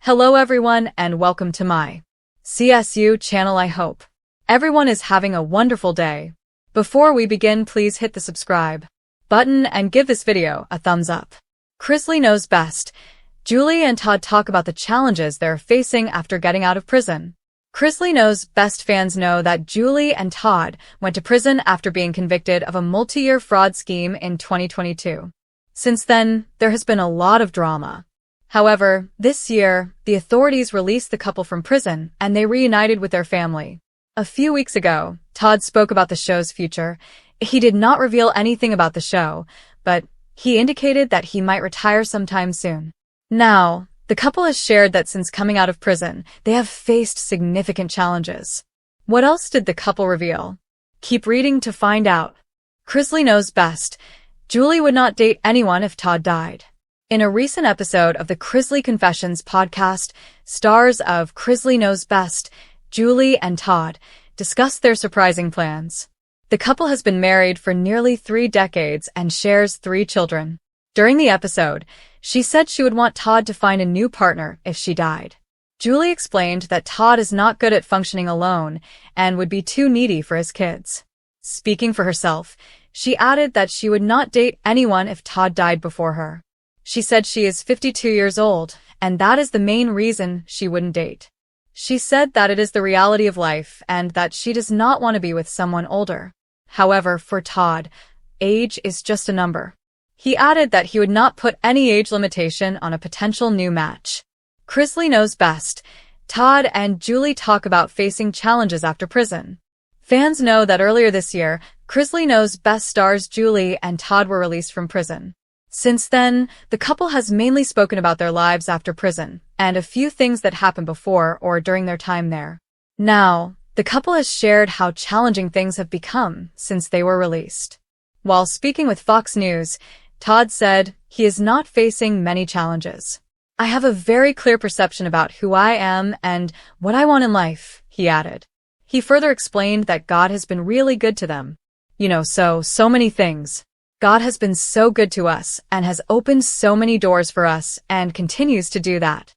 Hello everyone and welcome to my CSU channel. I hope everyone is having a wonderful day. Before we begin, please hit the subscribe button and give this video a thumbs up. Chrisley knows best. Julie and Todd talk about the challenges they're facing after getting out of prison. Chrisley knows best. Fans know that Julie and Todd went to prison after being convicted of a multi-year fraud scheme in 2022. Since then, there has been a lot of drama. However, this year, the authorities released the couple from prison and they reunited with their family. A few weeks ago, Todd spoke about the show's future. He did not reveal anything about the show, but he indicated that he might retire sometime soon. Now, the couple has shared that since coming out of prison, they have faced significant challenges. What else did the couple reveal? Keep reading to find out. Chrisley knows best. Julie would not date anyone if Todd died. In a recent episode of the Chrisley Confessions podcast, stars of Chrisley Knows Best, Julie and Todd, discussed their surprising plans. The couple has been married for nearly 3 decades and shares 3 children. During the episode, she said she would want Todd to find a new partner if she died. Julie explained that Todd is not good at functioning alone and would be too needy for his kids. Speaking for herself, she added that she would not date anyone if Todd died before her. She said she is 52 years old, and that is the main reason she wouldn't date. She said that it is the reality of life and that she does not want to be with someone older. However, for Todd, age is just a number. He added that he would not put any age limitation on a potential new match. Chrisley Knows Best. Todd and Julie talk about facing challenges after prison. Fans know that earlier this year, Chrisley Knows Best stars Julie and Todd were released from prison. Since then, the couple has mainly spoken about their lives after prison and a few things that happened before or during their time there. Now, the couple has shared how challenging things have become since they were released. While speaking with Fox News, Todd said he is not facing many challenges. "I have a very clear perception about who I am and what I want in life," he added. He further explained that God has been really good to them. So many things. God has been so good to us and has opened so many doors for us and continues to do that.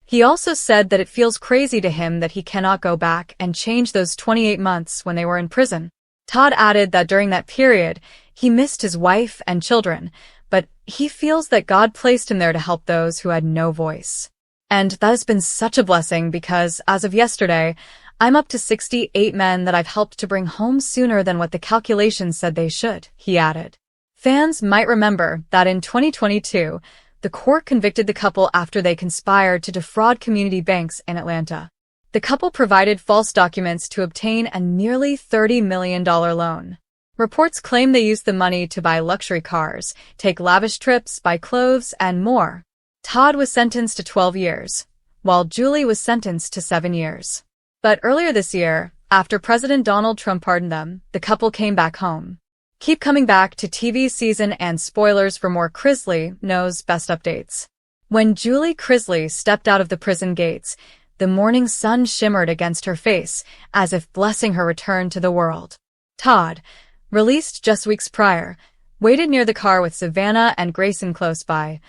He also said that it feels crazy to him that he cannot go back and change those 28 months when they were in prison. Todd added that during that period, he missed his wife and children, but he feels that God placed him there to help those who had no voice. And that has been such a blessing because, as of yesterday, I'm up to 68 men that I've helped to bring home sooner than what the calculations said they should, he added. Fans might remember that in 2022, the court convicted the couple after they conspired to defraud community banks in Atlanta. The couple provided false documents to obtain a nearly $30 million loan. Reports claim they used the money to buy luxury cars, take lavish trips, buy clothes, and more. Todd was sentenced to 12 years, while Julie was sentenced to 7 years. But earlier this year, after President Donald Trump pardoned them, the couple came back home. Keep coming back to TV season and spoilers for more Chrisley Knows Best updates. When Julie Chrisley stepped out of the prison gates, the morning sun shimmered against her face, as if blessing her return to the world. Todd, released just weeks prior, waited near the car with Savannah and Grayson close by,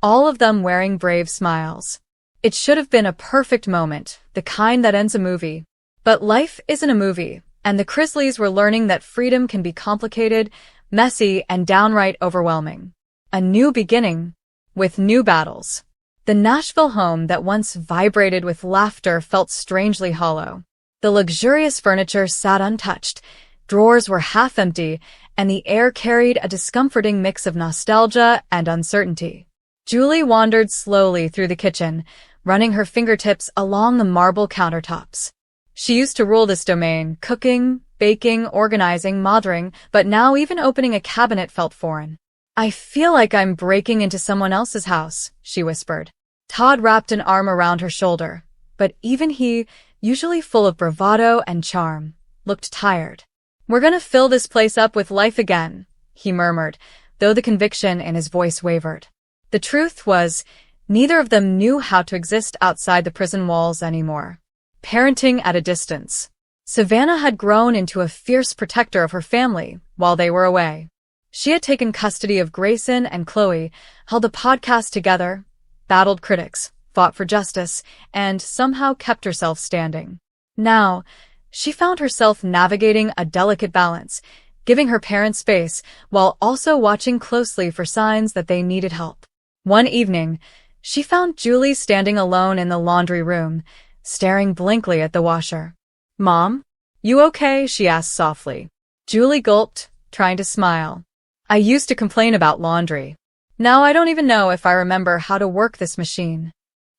all of them wearing brave smiles. It should have been a perfect moment, the kind that ends a movie. But life isn't a movie. And the Chrisleys were learning that freedom can be complicated, messy, and downright overwhelming. A new beginning, with new battles. The Nashville home that once vibrated with laughter felt strangely hollow. The luxurious furniture sat untouched, drawers were half empty, and the air carried a discomforting mix of nostalgia and uncertainty. Julie wandered slowly through the kitchen, running her fingertips along the marble countertops. She used to rule this domain, cooking, baking, organizing, mothering, but now even opening a cabinet felt foreign. "I feel like I'm breaking into someone else's house," she whispered. Todd wrapped an arm around her shoulder, but even he, usually full of bravado and charm, looked tired. "We're gonna fill this place up with life again," he murmured, though the conviction in his voice wavered. The truth was, neither of them knew how to exist outside the prison walls anymore. Parenting at a distance. Savannah had grown into a fierce protector of her family while they were away. She had taken custody of Grayson and Chloe, held a podcast together, battled critics, fought for justice, and somehow kept herself standing. Now, she found herself navigating a delicate balance, giving her parents space while also watching closely for signs that they needed help. One evening, she found Julie standing alone in the laundry room, staring blankly at the washer. "Mom? You okay?" she asked softly. Julie gulped, trying to smile. "I used to complain about laundry. Now I don't even know if I remember how to work this machine."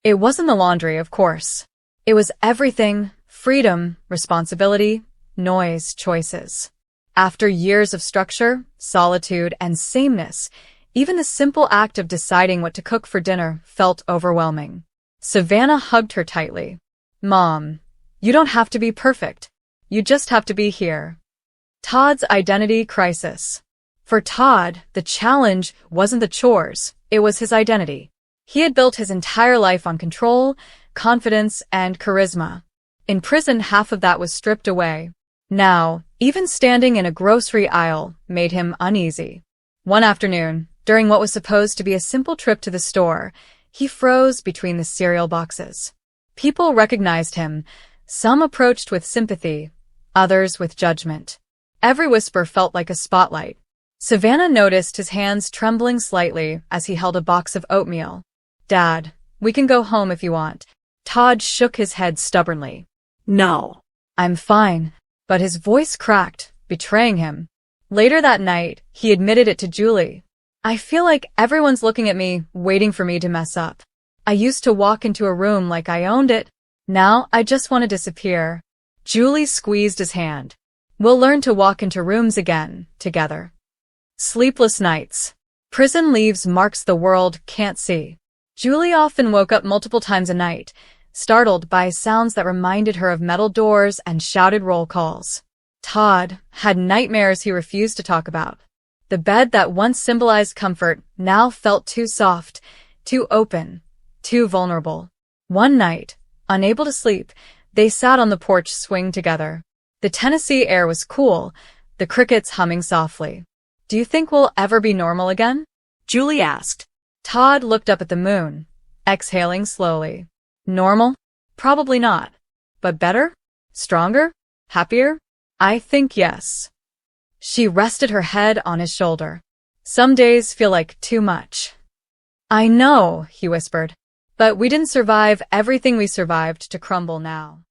It wasn't the laundry, of course. It was everything: freedom, responsibility, noise, choices. After years of structure, solitude, and sameness, even the simple act of deciding what to cook for dinner felt overwhelming. Savannah hugged her tightly. "Mom, you don't have to be perfect. You just have to be here." Todd's identity crisis. For Todd, the challenge wasn't the chores, it was his identity. He had built his entire life on control, confidence, and charisma. In prison, half of that was stripped away. Now, even standing in a grocery aisle made him uneasy. One afternoon, during what was supposed to be a simple trip to the store, he froze between the cereal boxes. People recognized him. Some approached with sympathy, others with judgment. Every whisper felt like a spotlight. Savannah noticed his hands trembling slightly as he held a box of oatmeal. "Dad, we can go home if you want." Todd shook his head stubbornly. "No, I'm fine." But his voice cracked, betraying him. Later that night, he admitted it to Julie. "I feel like everyone's looking at me, waiting for me to mess up. I used to walk into a room like I owned it. Now I just want to disappear." Julie squeezed his hand. "We'll learn to walk into rooms again, together." Sleepless nights. Prison leaves marks the world can't see. Julie often woke up multiple times a night, startled by sounds that reminded her of metal doors and shouted roll calls. Todd had nightmares he refused to talk about. The bed that once symbolized comfort now felt too soft, too open, too vulnerable. One night, unable to sleep, they sat on the porch swing together. The Tennessee air was cool, the crickets humming softly. "Do you think we'll ever be normal again?" Julie asked. Todd looked up at the moon, exhaling slowly. "Normal? Probably not. But better? Stronger? Happier? I think yes." She rested her head on his shoulder. "Some days feel like too much." "I know," he whispered. "But we didn't survive everything we survived to crumble now."